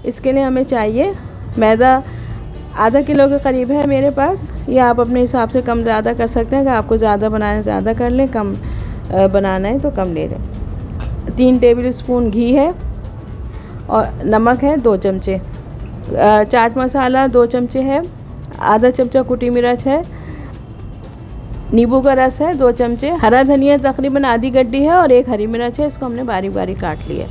इसके लिए हमें चाहिए मैदा आधा किलो के करीब है मेरे पास। ये आप अपने हिसाब से कम ज़्यादा कर सकते हैं। अगर आपको ज़्यादा बनाना है ज़्यादा कर लें, कम बनाना है तो कम ले लें। 3 टेबल स्पून घी है और नमक है 2 चमचे, चाट मसाला 2 चमचे है, आधा चमचा कुटी मिर्च है, नींबू का रस है 2 चमचे, हरा धनिया तकरीबन आधी गड्डी है और 1 हरी मिर्च है, इसको हमने बारीक बारीक काट लिया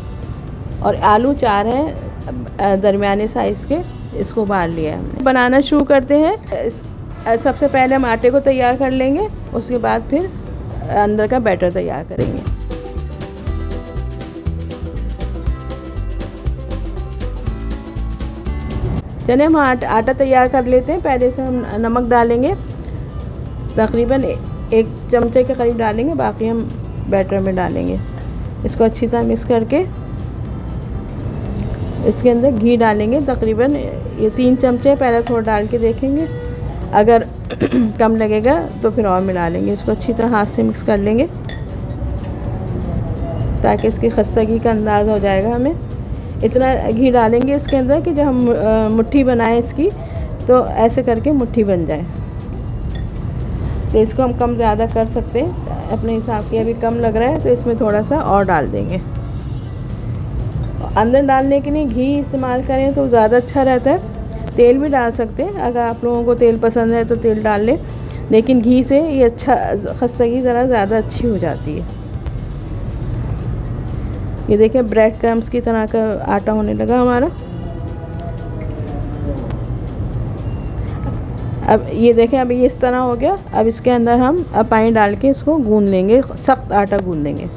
और आलू 4 हैं दरमियाने साइज़ के, इसको उबाल लिया है हमने। बनाना शुरू करते हैं। सबसे पहले हम आटे को तैयार कर लेंगे, उसके बाद फिर अंदर का बैटर तैयार करेंगे। चलिए हम आटा तैयार कर लेते हैं। पहले से हम नमक डालेंगे, तकरीबन 1 चमचे के करीब डालेंगे, बाकी हम बैटर में डालेंगे। इसको अच्छी तरह मिक्स करके इसके अंदर घी डालेंगे, तकरीबन ये 3 चमचे। पहले थोड़ा डाल के देखेंगे, अगर कम लगेगा तो फिर और मिला लेंगे। इसको अच्छी तरह हाथ से मिक्स कर लेंगे ताकि इसकी खस्तगी का अंदाज़ हो जाएगा हमें। इतना घी डालेंगे इसके अंदर कि जब हम मुट्ठी बनाएं इसकी तो ऐसे करके मुट्ठी बन जाए। तो इसको हम कम ज़्यादा कर सकते हैं अपने हिसाब से। अभी कम लग रहा है तो इसमें थोड़ा सा और डाल देंगे। अंदर डालने के लिए घी इस्तेमाल करें तो ज़्यादा अच्छा रहता है। तेल भी डाल सकते हैं, अगर आप लोगों को तेल पसंद है तो तेल डाल लें, लेकिन घी से ये अच्छा खस्तगी ज़रा ज़्यादा अच्छी हो जाती है। ये देखिए ब्रेड क्रम्स की तरह का आटा होने लगा हमारा। अब ये देखें, अब ये इस तरह हो गया। अब इसके अंदर हम पानी डाल के इसको गूंद लेंगे, सख्त आटा गूंद लेंगे।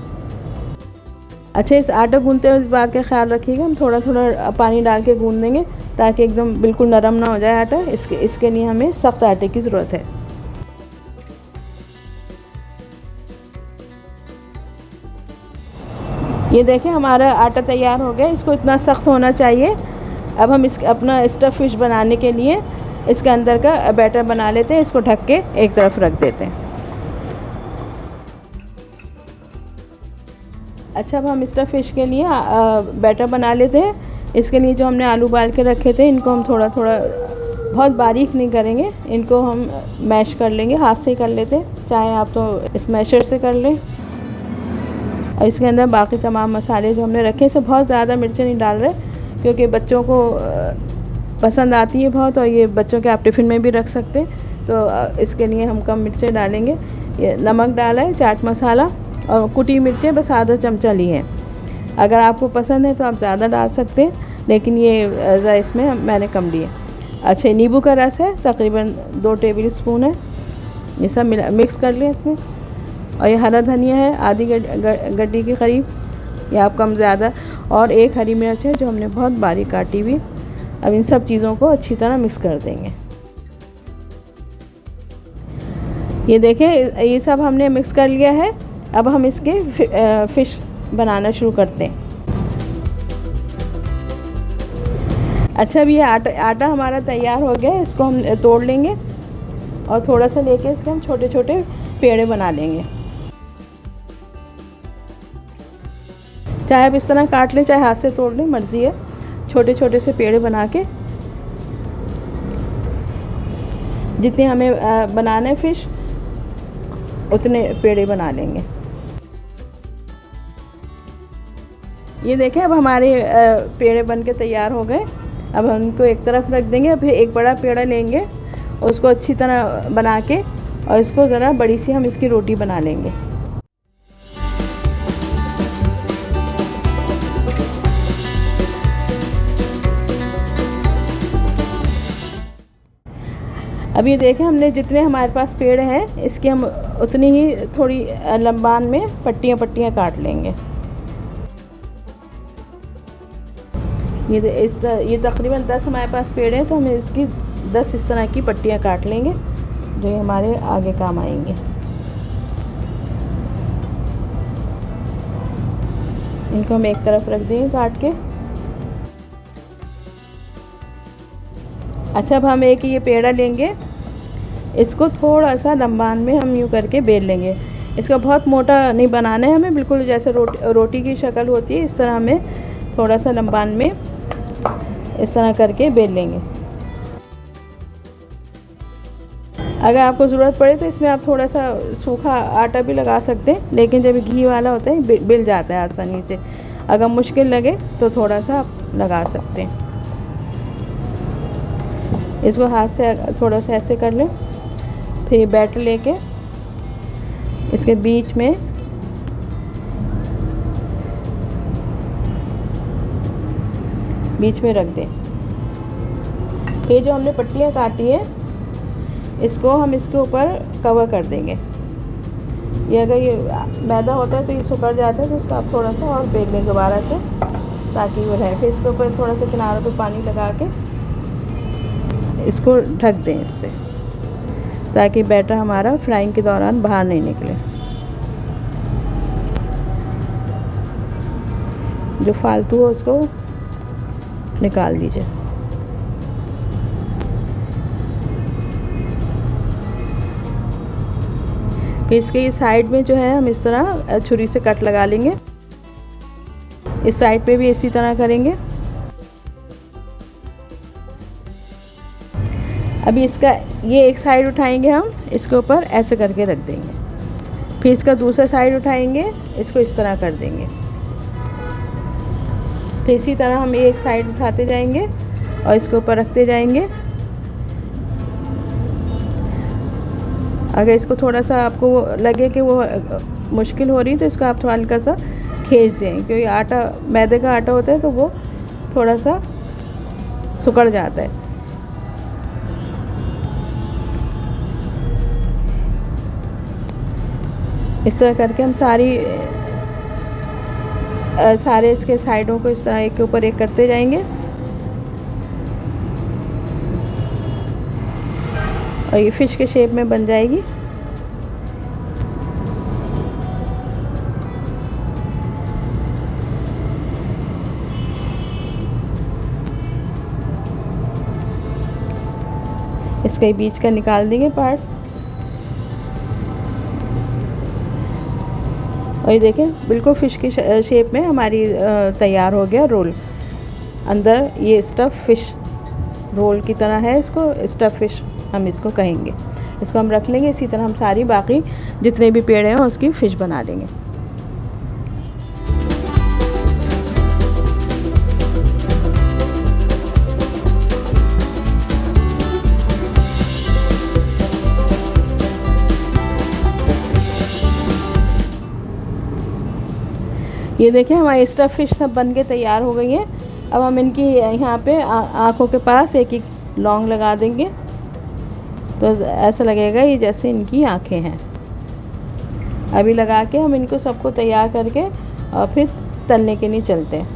अच्छा, इस आटा गूंदते हुए इस बात का ख्याल रखिएगा, हम थोड़ा थोड़ा पानी डाल के गूंद देंगे ताकि एकदम बिल्कुल नरम ना हो जाए आटा। इसके लिए हमें सख्त आटे की ज़रूरत है। ये देखें हमारा आटा तैयार हो गया, इसको इतना सख्त होना चाहिए। अब हम अपना स्टफ़ फिश बनाने के लिए इसके अंदर का बैटर बना लेते हैं। इसको ढक के एक तरफ रख देते हैं। अच्छा, अब हम स्टफ़ फिश के लिए बैटर बना लेते हैं। इसके लिए जो हमने आलू उबाल के रखे थे, इनको हम थोड़ा थोड़ा, बहुत बारीक नहीं करेंगे, इनको हम मैश कर लेंगे, हाथ से ही कर लेते हैं, चाहे आप तो स्मैशर से कर लें। और इसके अंदर बाकी तमाम मसाले जो हमने रखे, इसे बहुत ज़्यादा मिर्चें नहीं डाल रहे क्योंकि बच्चों को पसंद आती है बहुत, और ये बच्चों के आप टिफ़िन में भी रख सकते हैं, तो इसके लिए हम कम मिर्चें डालेंगे। ये नमक डाला है, चाट मसाला और कुटी मिर्चें बस आधा चमचा ली हैं। अगर आपको पसंद है तो आप ज़्यादा डाल सकते हैं, लेकिन ये इसमें मैंने कम लिए। अच्छा, नींबू का रस है, तकरीबन 2 टेबल स्पून है। ये सब मिक्स कर लें इसमें। और ये हरा धनिया है आधी गड्डी के करीब, या आप कम ज़्यादा, और 1 हरी मिर्च है जो हमने बहुत बारीक काटी हुई। अब इन सब चीज़ों को अच्छी तरह मिक्स कर देंगे। ये देखें, ये सब हमने मिक्स कर लिया है। अब हम इसके फ़िश बनाना शुरू करते हैं। अच्छा, अब ये आटा हमारा तैयार हो गया है। इसको हम तोड़ लेंगे और थोड़ा सा लेके इसके हम छोटे छोटे पेड़े बना लेंगे। चाहे आप इस तरह काट लें, चाहे हाथ से तोड़ लें, मर्ज़ी है। छोटे छोटे से पेड़े बना के जितने हमें बनाना है फ़िश, उतने पेड़े बना लेंगे। ये देखें, अब हमारे पेड़े बन के तैयार हो गए। अब हम इनको एक तरफ रख देंगे। फिर एक बड़ा पेड़ा लेंगे, उसको अच्छी तरह बना के, और इसको ज़रा बड़ी सी हम इसकी रोटी बना लेंगे। अब ये देखें, हमने जितने हमारे पास पेड़ हैं, इसकी हम उतनी ही थोड़ी लंबान में पट्टियाँ पट्टियाँ काट लेंगे। ये तकरीबन 10 हमारे पास पेड़ हैं, तो हमें इसकी 10 इस तरह की पट्टियाँ काट लेंगे जो ये हमारे आगे काम आएंगे। इनको हम एक तरफ रख देंगे काट के। अच्छा, अब हम एक ये पेड़ा लेंगे, इसको थोड़ा सा लंबान में हम यूँ करके बेल लेंगे। इसका बहुत मोटा नहीं बनाना है हमें, बिल्कुल जैसे रोटी की शक्ल होती है इस तरह हमें थोड़ा सा लंबान में इस तरह करके बेल लेंगे। अगर आपको ज़रूरत पड़े तो इसमें आप थोड़ा सा सूखा आटा भी लगा सकते हैं, लेकिन जब घी वाला होता है बिल जाता है आसानी से। अगर मुश्किल लगे तो थोड़ा सा आप लगा सकते हैं। इसको हाथ से थोड़ा सा ऐसे कर लें, फिर बैटर लेके इसके बीच में रख दें। ये जो हमने पट्टियाँ काटी हैं इसको हम इसके ऊपर कवर कर देंगे। ये अगर ये मैदा होता है तो ये सुखड़ जाता है, तो इसको आप थोड़ा सा और बेल लें दोबारा से ताकि वो रहे। फिर इसके ऊपर थोड़ा सा किनारों पे पानी लगा के इसको ढक दें इससे, ताकि बैटर हमारा फ्राइंग के दौरान बाहर नहीं निकले। जो फालतू हो उसको निकाल दीजिए। फिर इसके ये साइड में जो है हम इस तरह छुरी से कट लगा लेंगे। इस साइड पे भी इसी तरह करेंगे। अभी इसका ये एक साइड उठाएंगे, हम इसके ऊपर ऐसे करके रख देंगे। फिर इसका दूसरा साइड उठाएंगे, इसको इस तरह कर देंगे। फिर इसी तरह हम एक साइड उठाते जाएंगे और इसके ऊपर रखते जाएंगे। अगर इसको थोड़ा सा आपको लगे कि वो मुश्किल हो रही है तो इसको आप थोड़ा हल्का सा खींच दें, क्योंकि आटा मैदे का आटा होता है तो वो थोड़ा सा सिकुड़ जाता है। इस तरह करके हम सारे इसके साइडों को इस तरह एक के ऊपर एक करते जाएंगे और ये फ़िश के शेप में बन जाएगी। इसका बीच का निकाल देंगे पार्ट। और ये देखें बिल्कुल फ़िश की शेप में हमारी तैयार हो गया रोल। अंदर ये स्टफ़ फ़िश रोल की तरह है, इसको स्टफ़ फ़िश हम इसको कहेंगे। इसको हम रख लेंगे। इसी तरह हम सारी बाकी जितने भी पेड़ हैं उसकी फ़िश बना देंगे। ये देखें हमारी स्टफ़ फ़िश सब बन के तैयार हो गई हैं। अब हम इनकी यहाँ पे आँखों के पास एक एक लौंग लगा देंगे, तो ऐसा लगेगा ये जैसे इनकी आँखें हैं। अभी लगा के हम इनको सबको तैयार करके और फिर तलने के लिए चलते हैं।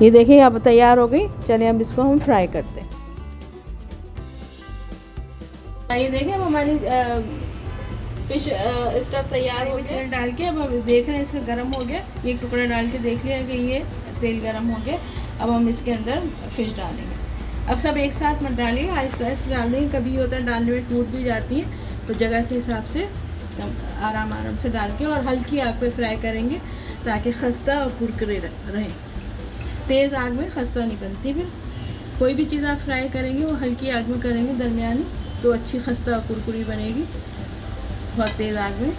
ये देखिए अब तैयार हो गई। चलिए अब इसको हम फ्राई करते हैं। ये देखिए अब हमारी फिश स्टफ़ तैयार हो गया। डाल के अब हम देख रहे हैं इसका गर्म हो गया। एक टुकड़ा डाल के देख लिया कि ये तेल गर्म हो गया। अब हम इसके अंदर फ़िश डालेंगे। अब सब एक साथ मत डालिए, आहिस्ता आहिस्ता डाल देंगे। कभी होता है डालने में टूट भी जाती है, तो जगह के हिसाब से आराम आराम से डाल के और हल्की आग पे फ्राई करेंगे ताकि खस्ता और कुरकुरे रहें। तेज़ आग में खस्ता नहीं बनती। फिर कोई भी चीज़ आप फ्राई करेंगे वो हल्की आग में करेंगे, दरमियानी, तो अच्छी खस्ता और कुरकुरी बनेगी। बहुत तेज़ आग में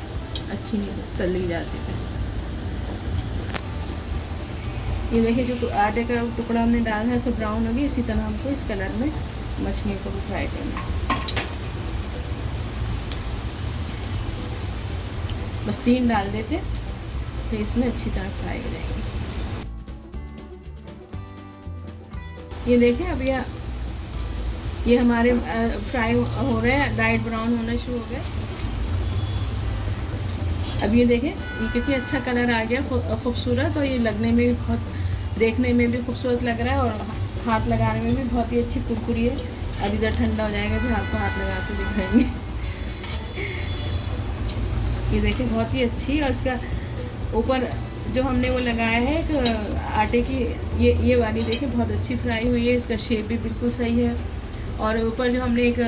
अच्छी नहीं तली जाती। ये देखिए जो आटे का टुकड़ा हमने डाला है सब ब्राउन हो गया। इसी तरह हमको इस कलर में मछलियों को भी फ्राई करना है। बस 3 डाल देते तो इसमें अच्छी तरह फ्राई हो जाएगी। ये देखें अब ये हमारे फ्राई हो रहे हैं, लाइट ब्राउन होना शुरू हो गए। अब ये देखें ये कितनी अच्छा कलर आ गया, खूबसूरत, और ये लगने में भी बहुत, देखने में भी खूबसूरत लग रहा है और हाथ लगाने में भी बहुत ही अच्छी कुरकुरी है। अभी जब ठंडा हो जाएगा फिर आपको हाथ लगा के दिखाएंगे। ये देखिए बहुत ही अच्छी, और इसका ऊपर जो हमने वो लगाया है एक आटे की, ये वाली देखिए बहुत अच्छी फ्राई हुई है। इसका शेप भी बिल्कुल सही है। और ऊपर जो हमने एक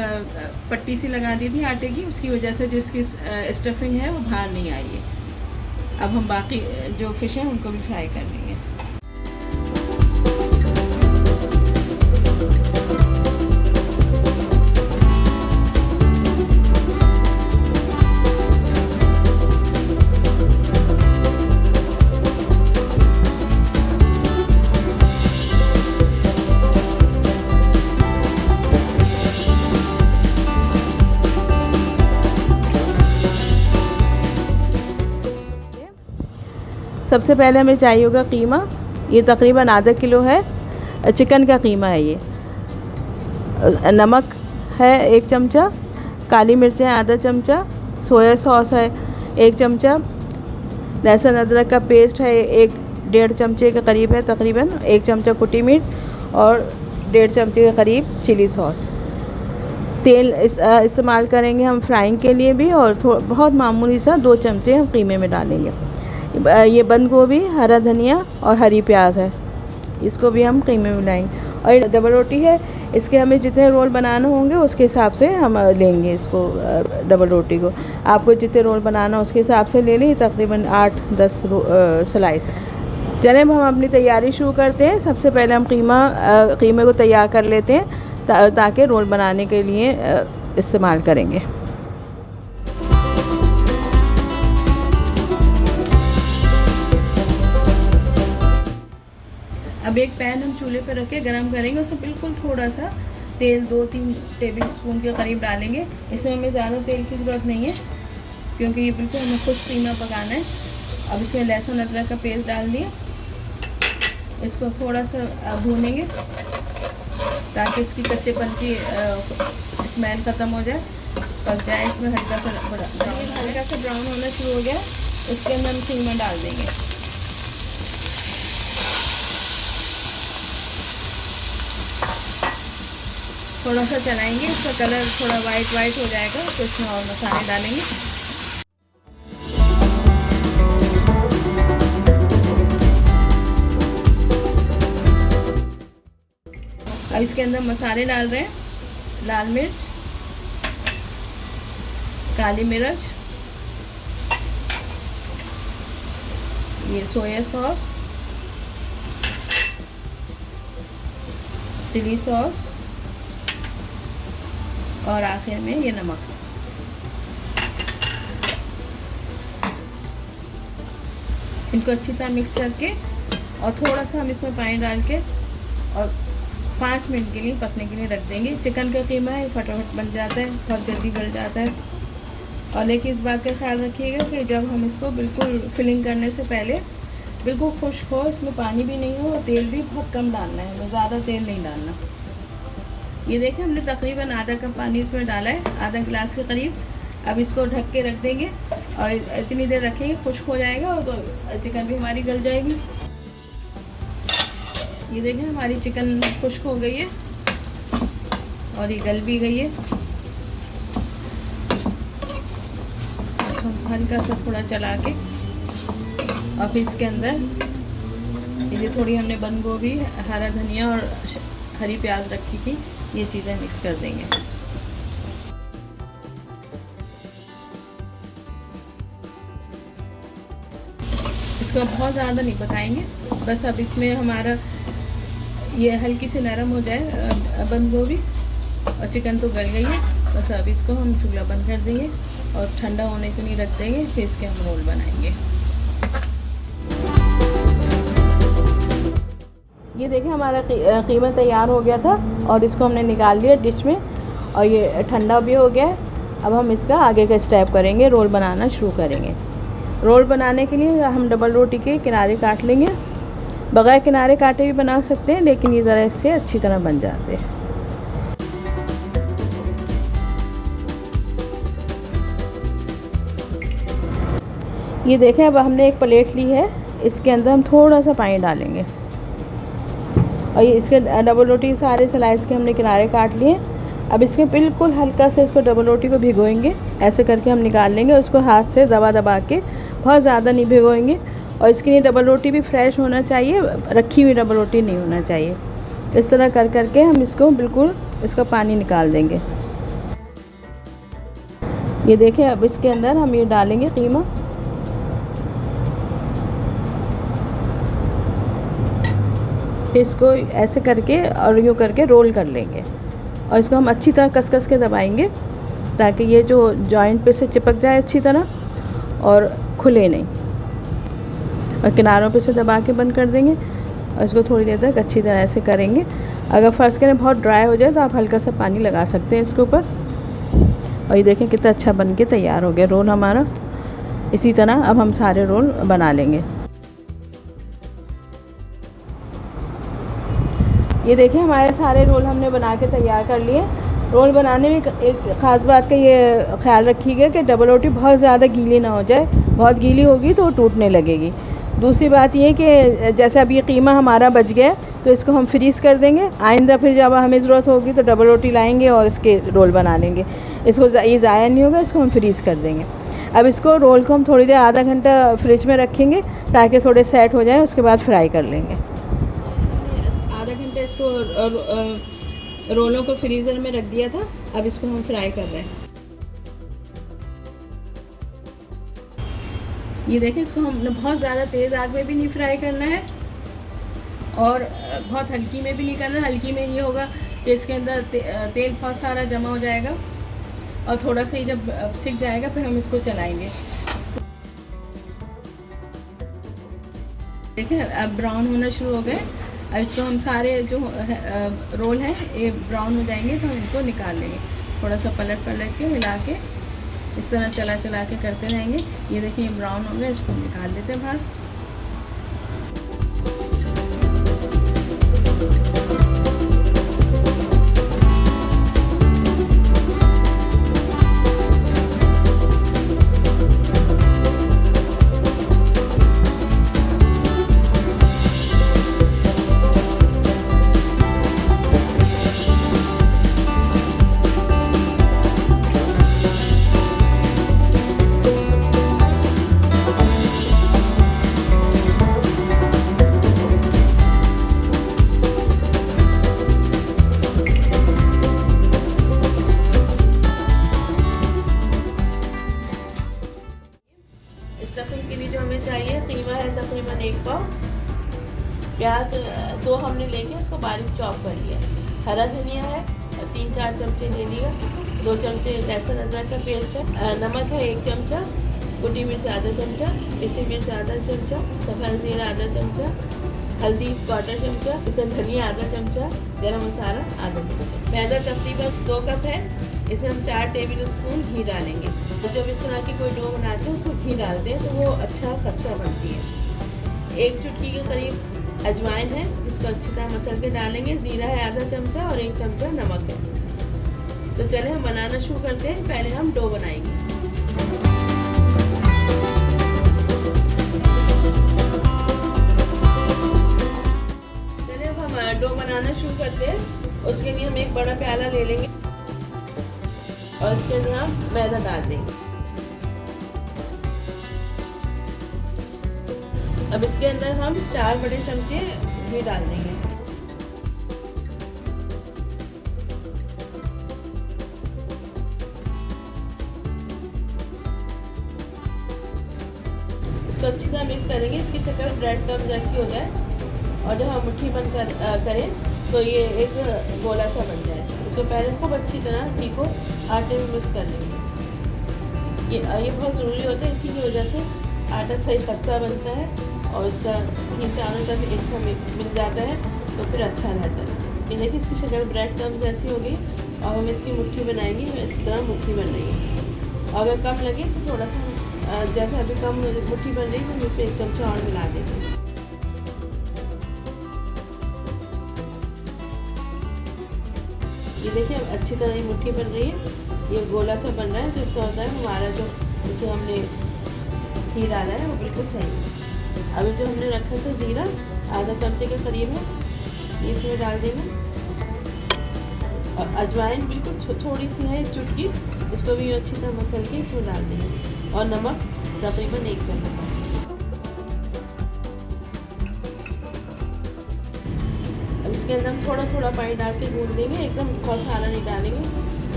पट्टी सी लगा दी थी आटे की, उसकी वजह से जो इसकी स्टफिंग है वो बाहर नहीं आई है। अब हम बाकी जो फ़िश हैं उनको भी फ्राई कर लेंगे। सबसे पहले हमें चाहिए होगा कीमा। ये तकरीबन आधा किलो है, चिकन का कीमा है ये। नमक है 1 चमचा, काली मिर्चें आधा चमचा, सोया सॉस है 1 चमचा, लहसुन अदरक का पेस्ट है 1-1.5 चमचे के करीब है तकरीबन, 1 चमचा कुटी मिर्च और 1.5 चमचे के करीब चिली सॉस। तेल इस्तेमाल करेंगे हम फ्राइंग के लिए भी, और बहुत मामूली सा 2 चमचे हम कीमे में डालेंगे। ये बंद गोभी, हरा धनिया और हरी प्याज है, इसको भी हम कीमे में मिलाएंगे। और ये डबल रोटी है, इसके हमें जितने रोल बनाने होंगे उसके हिसाब से हम लेंगे इसको, डबल रोटी को। आपको जितने रोल बनाना उसके हिसाब से ले लें। तकरीबन 8-10 स्लाइस है। चलें अब हम अपनी तैयारी शुरू करते हैं। सबसे पहले हम कीमे को तैयार कर लेते हैं ताकि रोल बनाने के लिए इस्तेमाल करेंगे। अब एक पैन हम चूल्हे पर रख के गरम करेंगे, उसमें बिल्कुल थोड़ा सा तेल 2-3 टेबल स्पून के करीब डालेंगे। इसमें हमें ज़्यादा तेल की ज़रूरत नहीं है क्योंकि ये बिल्कुल हमें खुश कीमा पकाना है। अब इसमें लहसुन अदरक का पेस्ट डाल दिया, इसको थोड़ा सा भूनेंगे ताकि इसकी कच्चेपन की स्मेल ख़त्म हो जाए, पक जाए। इसमें हल्का सा ब्राउन होना शुरू हो गया, इसके अंदर हम कीमा डाल देंगे। थोड़ा सा चलाएंगे, इसका कलर थोड़ा वाइट हो जाएगा तो इसमें और मसाले डालेंगे। अब इसके अंदर मसाले डाल रहे हैं, लाल मिर्च, काली मिर्च, ये सोया सॉस, चिली सॉस और आखिर में ये नमक। इनको अच्छी तरह मिक्स करके और थोड़ा सा हम इसमें पानी डाल के और 5 मिनट के लिए पकने के लिए रख देंगे। चिकन का कीमा है, फटाफट बन जाता है, बहुत जल्दी गल जाता है। और लेकिन इस बात का ख्याल रखिएगा कि जब हम इसको बिल्कुल फिलिंग करने से पहले बिल्कुल खुश्क हो, इसमें पानी भी नहीं हो और तेल भी बहुत कम डालना है, ज़्यादा तेल नहीं डालना। ये देखें हमने तकरीबन आधा कप पानी इसमें डाला है, आधा गिलास के करीब। अब इसको ढक के रख देंगे और इतनी देर रखेंगे, खुश्क हो जाएगा और तो चिकन भी हमारी गल जाएगी। ये देखें हमारी चिकन खुश्क हो गई है और ये गल भी गई है। हल्का सा थोड़ा चला के अब इसके अंदर ये थोड़ी हमने बंद गोभी, हरा धनिया और हरी प्याज रखी थी, ये चीज़ें मिक्स कर देंगे। इसको बहुत ज़्यादा नहीं पकाएंगे, बस अब इसमें हमारा ये हल्की सी नरम हो जाए बंद गोभी और चिकन तो गल गई है। बस अब इसको हम चूल्हा बंद कर देंगे और ठंडा होने के लिए रख देंगे, फिर इसके हम रोल बनाएंगे। ये देखिए हमारा कीमा तैयार हो गया था और इसको हमने निकाल लिया डिश में और ये ठंडा भी हो गया है। अब हम इसका आगे का स्टेप करेंगे, रोल बनाना शुरू करेंगे। रोल बनाने के लिए हम डबल रोटी के किनारे काट लेंगे, बगैर किनारे काटे भी बना सकते हैं, लेकिन ये ज़रा इससे अच्छी तरह बन जाते हैं। ये देखें अब हमने एक प्लेट ली है, इसके अंदर हम थोड़ा सा पानी डालेंगे और ये इसके डबल रोटी सारे स्लाइस के हमने किनारे काट लिए। अब इसके बिल्कुल हल्का से इसको डबल रोटी को भिगोएंगे, ऐसे करके हम निकाल लेंगे। उसको हाथ से दबा के, बहुत ज़्यादा नहीं भिगोएंगे। और इसके लिए डबल रोटी भी फ्रेश होना चाहिए, रखी हुई डबल रोटी नहीं होना चाहिए। इस तरह कर करके हम इसको बिल्कुल इसका पानी निकाल देंगे। ये देखें अब इसके अंदर हम ये डालेंगे कीमा। इसको ऐसे करके और यूँ करके रोल कर लेंगे और इसको हम अच्छी तरह कस के दबाएंगे ताकि ये जो जॉइंट पे से चिपक जाए अच्छी तरह और खुले नहीं। और किनारों पे से दबा के बंद कर देंगे और इसको थोड़ी देर तक अच्छी तरह से करेंगे। अगर फर्स्ट करें बहुत ड्राई हो जाए तो आप हल्का सा पानी लगा सकते हैं इसके ऊपर। और ये देखें कितना अच्छा बन के तैयार हो गया रोल हमारा। इसी तरह अब हम सारे रोल बना लेंगे। ये देखिए हमारे सारे रोल हमने बना के तैयार कर लिए। रोल बनाने में एक ख़ास बात का ये ख्याल रखिएगा कि डबल रोटी बहुत ज़्यादा गीली ना हो जाए, बहुत गीली होगी तो टूटने लगेगी। दूसरी बात ये कि जैसे अब ये कीमा हमारा बच गया तो इसको हम फ्रीज़ कर देंगे। आइंदा फिर जब हमें ज़रूरत होगी तो डबल रोटी लाएंगे और इसके रोल बना लेंगे। इसको ये ज़ाया नहीं होगा, इसको हम फ्रीज़ कर देंगे। अब इसको रोल को हम थोड़ी देर आधा घंटा फ्रिज में रखेंगे ताकि थोड़े सेट हो जाए, उसके बाद फ्राई कर लेंगे। आधा घंटा इसको रोलों को फ्रीज़र में रख दिया था, अब इसको हम फ्राई कर रहे हैं। ये देखें, इसको हमने बहुत ज़्यादा तेज़ आग में भी नहीं फ्राई करना है और बहुत हल्की में भी नहीं करना। हल्की में ये होगा कि इसके अंदर तेल बहुत सारा जमा हो जाएगा और थोड़ा सा ही जब सिक जाएगा फिर हम इसको चलाएंगे। देखिए अब ब्राउन होना शुरू हो गए। अब इसको हम सारे जो रोल हैं ये ब्राउन हो जाएंगे तो हम इनको निकाल लेंगे। थोड़ा सा पलट के हिला के इस तरह चला के करते रहेंगे। ये देखिए ये ब्राउन हो गए, इसको निकाल लेते हैं बाहर। स्टफिंग के लिए जो हमें चाहिए कीमा है तकरीबन 1 पाव। प्याज 2 हमने लेके उसको बारीक चॉप कर लिया। हरा धनिया है 3-4 चमचे ले लिया। 2 चमचे लहसुन अदरक का पेस्ट है। नमक है 1 चमचा। कुटी मिर्च आधा चमचा। पिसी मिर्च आधा चमचा। सफ़ेद ज़ीरा आधा चमचा। हल्दी 1/4 चमचा। इसे धनिया आधा चमचा। गरम मसाला आधा चमचा। मैदा तकरीबन 2 कप है। इसे हम 4 टेबल स्पून घी डालेंगे। तो जब इस तरह की कोई डो बनाते हैं उसको घी डालते हैं तो वो अच्छा खस्ता बनती है। 1 चुटकी के करीब अजवाइन है जिसको अच्छी तरह मसल के डालेंगे। ज़ीरा है आधा चमचा और 1 चमचा नमक है। तो चले हम बनाना शुरू करते हैं। पहले हम डो बनाएंगे। चले अब हम डो बनाना शुरू करते हैं। उसके लिए हम एक बड़ा प्याला ले लेंगे और इसके अंदर हम मैदा डाल देंगे। अब इसके अंदर हम 4 बड़े चमचे घी डाल देंगे। इसको अच्छी तरह मिक्स करेंगे। इसकी शक्ल ब्रेड क्रम्ब जैसी हो जाए और जब हम मुट्ठी बंद करें तो ये एक गोला सा बन जाए। इसको पहले खूब अच्छी तरह घी को आटे में मिक्स कर लेंगे। ये बहुत ज़रूरी होता है, इसी की वजह से आटा सही खस्ता बनता है और इसका घी चारों तरफ एक साथ मिल जाता है तो फिर अच्छा रहता है। ये देखिए इसकी शक्ल ब्रेड क्रम्ब जैसी होगी और हम इसकी मुट्ठी बनाएंगे। इस तरह मुट्ठी बन रही है। अगर कम लगे तो थोड़ा सा जैसे अभी कम मुट्ठी बन रही है तो हम इसमें 1 चमचा और मिला देंगे। ये देखिए अच्छी तरह ये मुट्ठी बन रही है। ये गोला सा बन रहा है तो इसका होता है हमारा जो जिसे हमने घी डाला है वो बिल्कुल सही है। अभी जो हमने रखा था ज़ीरा आधा चमचे के करीब है, ये इसमें डाल देंगे। और अजवाइन बिल्कुल थोड़ी सी है 1 चुटकी, इसको भी अच्छी तरह मसल के इसमें डाल देंगे। और नमक तकरीबन 1 चम्मच। इसके अंदर हम थोड़ा थोड़ा पानी डाल के गूँध देंगे, एकदम बहुत सारा नहीं डालेंगे।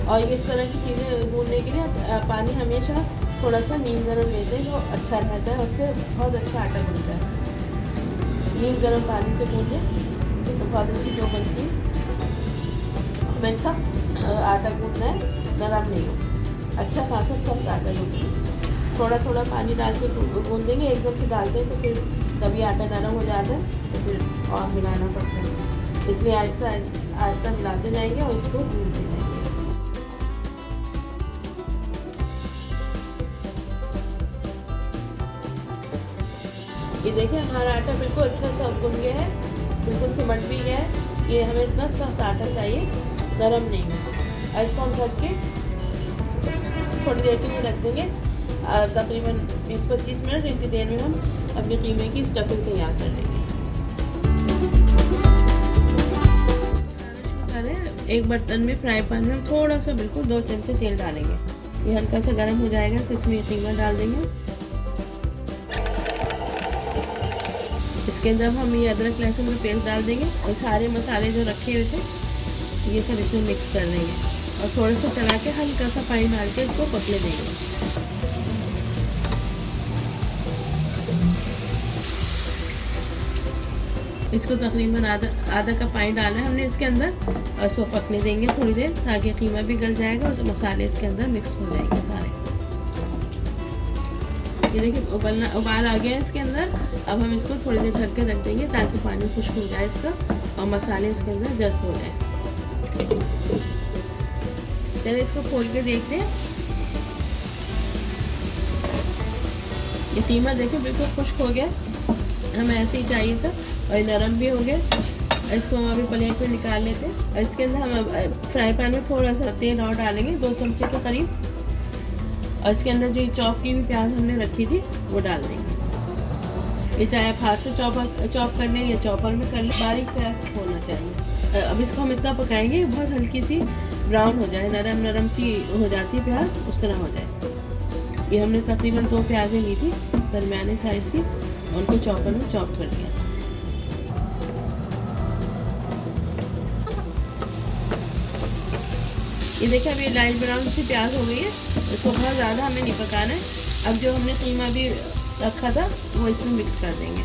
और इस तरह की चीज़ें गूँधने के लिए पानी हमेशा थोड़ा सा नीम गर्म लेते हैं, जो अच्छा रहता है, उससे बहुत अच्छा आटा बनता है। नीम गर्म पानी से गूँधें तो बहुत अच्छी डो बनती है। हमें सख्त आटा गूँधना है, नरम नहीं हो, अच्छा खासा सख्त आटा गूँधना। थोड़ा थोड़ा पानी डाल के गूँधेंगे, एकदम से डालते हैं तो फिर कभी आटा नरम हो जाता है तो फिर और मिलाना पड़ता है। इसलिए आहिस्ता आहिस्ता मिलाते जाएंगे और इसको गूँधते जाएंगे। ये देखिए हमारा आटा बिल्कुल अच्छा सा गूँध गया है, बिल्कुल सिमट भी गया है। ये हमें इतना सख्त आटा चाहिए, नरम नहीं है। इसको हम ढक के थोड़ी देर के लिए रख देंगे, तकरीबन 20-25 मिनट। इतनी देर में हम अपने कीमे की स्टफिंग तैयार कर लेंगे। एक बर्तन में, फ्राई पैन में थोड़ा सा, बिल्कुल 2 चमचे तेल डालेंगे। ये हल्का सा गर्म हो जाएगा तो इसमें कीमा डाल देंगे। इसके अंदर हम ये अदरक लहसुन का पेस्ट डाल देंगे और सारे मसाले जो रखे हुए थे ये सब इसमें मिक्स कर देंगे और थोड़ा सा चला के हल्का सा पानी डाल के इसको पकने देंगे। इसको तकरीबन आधा कप पानी डालना है हमने इसके अंदर और इसको पकने देंगे थोड़ी देर, ताकि कीमा भी गल जाएगा और मसाले इसके अंदर मिक्स हो जाएंगे सारे। ये देखिए उबाल आ गया है इसके अंदर। अब हम इसको थोड़ी देर ढक के रख देंगे ताकि पानी खुश्क हो जाए इसका और मसाले इसके अंदर जज्ब हो जाए। चलिए इसको खोल के देखते हैं। ये कीमा देखिए बिल्कुल खुश्क हो गया, हमें ऐसे ही चाहिए था और नरम भी हो गया। इसको हम अभी प्लेट में निकाल लेते हैं और इसके अंदर हम फ्राई पैन में थोड़ा सा तेल और डालेंगे, 2 चमचे के करीब। और इसके अंदर जो चॉप की हुई प्याज हमने रखी थी वो डाल देंगे। ये चाहे आप हाथ से चॉप कर लें या चॉपर में कर लें, बारीक प्याज होना चाहिए। अब इसको हम इतना पकाएंगे बहुत हल्की सी ब्राउन हो जाए, नरम नरम सी हो जाती है प्याज, उस तरह हो जाए। ये हमने तकरीबन 2 प्याज़ें ली थी दरमियाने साइज़ की, उनको चॉपर में चॉप कर लिया। ये देखिए अभी लाइट ब्राउन सी प्याज हो गई है। इसको बहुत ज़्यादा हमें नहीं पकाना है। अब जो हमने कीमा भी रखा था वो इसमें मिक्स कर देंगे।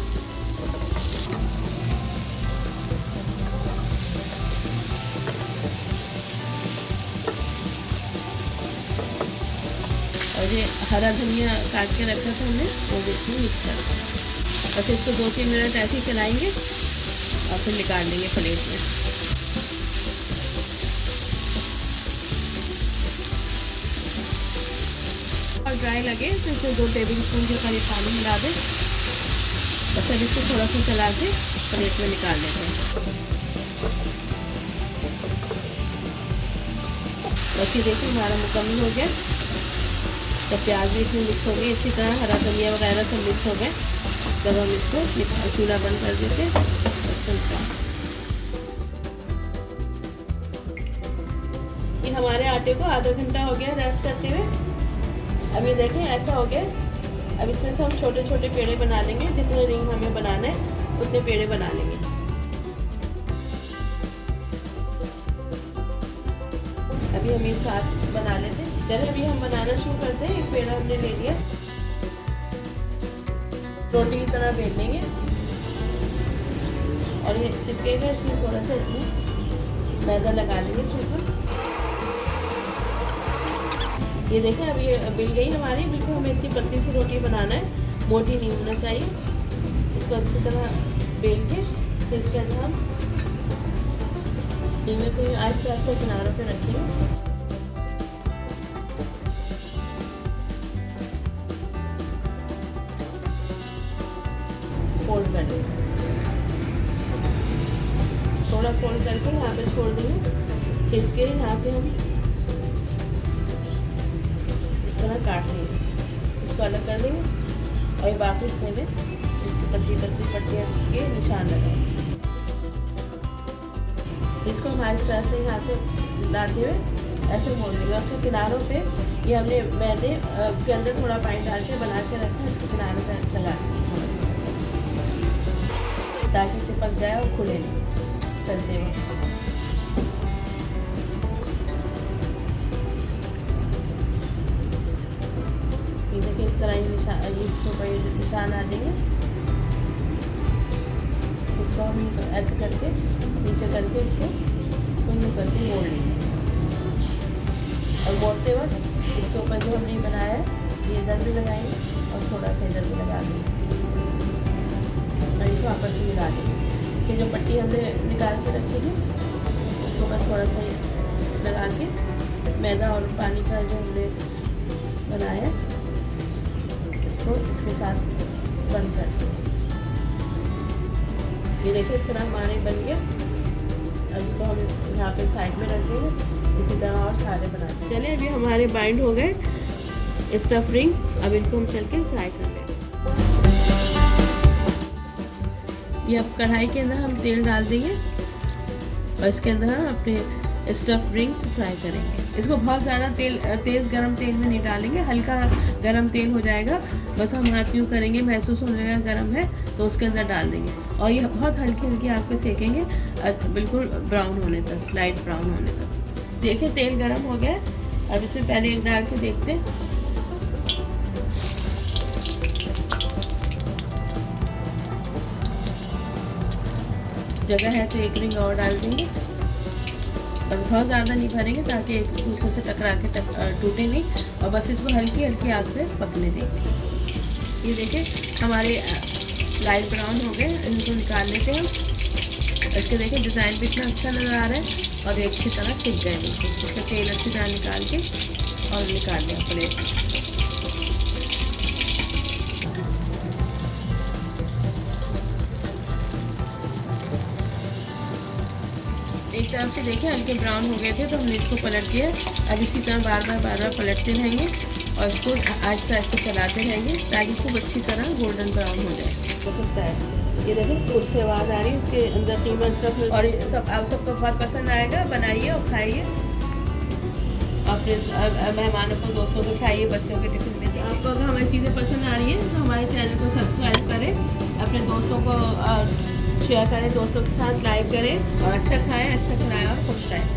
और ये हरा धनिया काट के रखा था हमने, वो भी इसमें मिक्स कर देंगे। बस इसको 2-3 मिनट ऐसे ही चलाएंगे और फिर निकाल लेंगे प्लेट में। और ड्राई लगे तो इसमें 2 टेबल स्पून के करीब पानी मिला दें और फिर इसको थोड़ा सा चला के प्लेट में निकाल लेते हैं। बस ये देखिए हमारा मुकम्मल हो गया। तो प्याज भी इसमें मिक्स हो गई अच्छी तरह, हरा धनिया वगैरह सब मिक्स हो गए। तब हम इसको चूल्हा बंद कर देते हैं। ये हमारे आटे को आधा घंटा हो गया रेस्ट करते हुए। अब ये देखें ऐसा हो गया। अब इसमें से हम छोटे छोटे पेड़े बना लेंगे, जितने रिंग हमें बनाना है उतने पेड़े बना लेंगे। अभी हम ये 7 बना लेते हैं। चलिए अभी हम बनाना शुरू करते हैं। एक पेड़ा हमने ले लिया, रोटी की तरह बेल लेंगे और ये चिपकेगा, इसमें थोड़ा सा इसमें मैदा लगा लेंगे इसके ऊपर। ये देखें अब ये बिल गई हमारी, बिल्कुल हमें इतनी पतली सी रोटी बनाना है, मोटी नहीं होना चाहिए। इसको अच्छी तरह बेल के फिर इसके अंदर हम कीमे को आस्ते आस्ते किनारों पे रखेंगे। फोल्ड कर देंगे, थोड़ा फोल्ड करके यहाँ पे छोड़ देंगे। इसके यहाँ से हम तरह काट लेंगे, इसको अलग कर देंगे और ये बाकी हिस्से में इसकी पतली पतली पट्टियाँ के निशान लगाएंगे। इसको हम इस तरह से यहाँ से लाते हुए ऐसे मोड़ देंगे। उसके किनारों पे ये हमने मैदे के अंदर थोड़ा पानी डाल के बना के रखा है, इसके किनारों पे लगा ताकि चिपक जाए और खुले नहीं चलते वक्त। इस तरह इसके ऊपर निशान आ देंगे। इसको हम ऐसे करके नीचे करके इसको करके मोड़ लेंगे और मोड़ते वक्त इसके ऊपर जो हमने बनाया है ये इधर भी लगाएंगे और थोड़ा सा इधर भी लगा देंगे और इसको आपस में मिला देंगे। फिर जो पट्टी हमने निकाल के रखी थी इसको मैं थोड़ा सा लगा के मैदा और पानी का जो हमने बनाया इसको इसके साथ बंद कर दें। ये देखिए इस तरह हमारे बन गया। अब इसको हम यहाँ पे साइड में रख देंगे। इसी तरह और सारे बनाते हैं। चलिए अभी हमारे बाइंड हो गए स्टफ रिंग, अब इनको हम चल के फ्राई कर लेंगे। ये अब कढ़ाई के अंदर हम तेल डाल देंगे और इसके अंदर हम अपने स्टफ रिंग्स फ्राई करेंगे। इसको बहुत ज़्यादा तेज़ गरम तेल में नहीं डालेंगे, हल्का गरम तेल हो जाएगा, बस हम हाथ यूँ करेंगे, महसूस होने लगा गरम है तो उसके अंदर डाल देंगे और ये बहुत हल्की हल्की आँच पे सेकेंगे बिल्कुल ब्राउन होने तक, लाइट ब्राउन होने तक। देखिए तेल गरम हो गया है। अब इसमें पहले एक डाल के देखते हैं। जगह है तो एक रिंग और डाल देंगे, बस बहुत ज़्यादा नहीं भरेंगे ताकि एक दूसरे से टकरा के टूटे नहीं, और बस इसको हल्की हल्की आँच पे पकने देंगे। ये देखिए हमारे लाइट ब्राउन हो गए, इनको निकाल लेते हैं। इसके देखिए डिज़ाइन भी इतना अच्छा नज़र आ रहा है और ये अच्छी तरह सिक गए बिल्कुल। इसका तेल अच्छी तरह निकाल के और निकाल लिया प्लेट में। एक तरफ से देखिए हल्के ब्राउन हो गए थे तो हमने इसको पलट दिया। अब इसी तरह बार बार पलटते रहेंगे और इसको आहिस्ता आहिस्ता चलाते रहेंगे ताकि खूब अच्छी तरह गोल्डन ब्राउन हो जाए। तो किस तरह ये देखिए दूर से आवाज़ आ रही है, इसके अंदर टीमर स्टफ और ये सब आप सबको बहुत पसंद आएगा। बनाइए और खाइए, अपने मेहमानों को, दोस्तों को खाइए, बच्चों के टिफिन में। आपको अगर हमारी चीज़ें पसंद आ रही हैं तो हमारे चैनल को सब्सक्राइब करें, अपने दोस्तों को शेयर करें, दोस्तों के साथ लाइक करें और अच्छा खाएं, अच्छा खिलाएं और खुश रहें।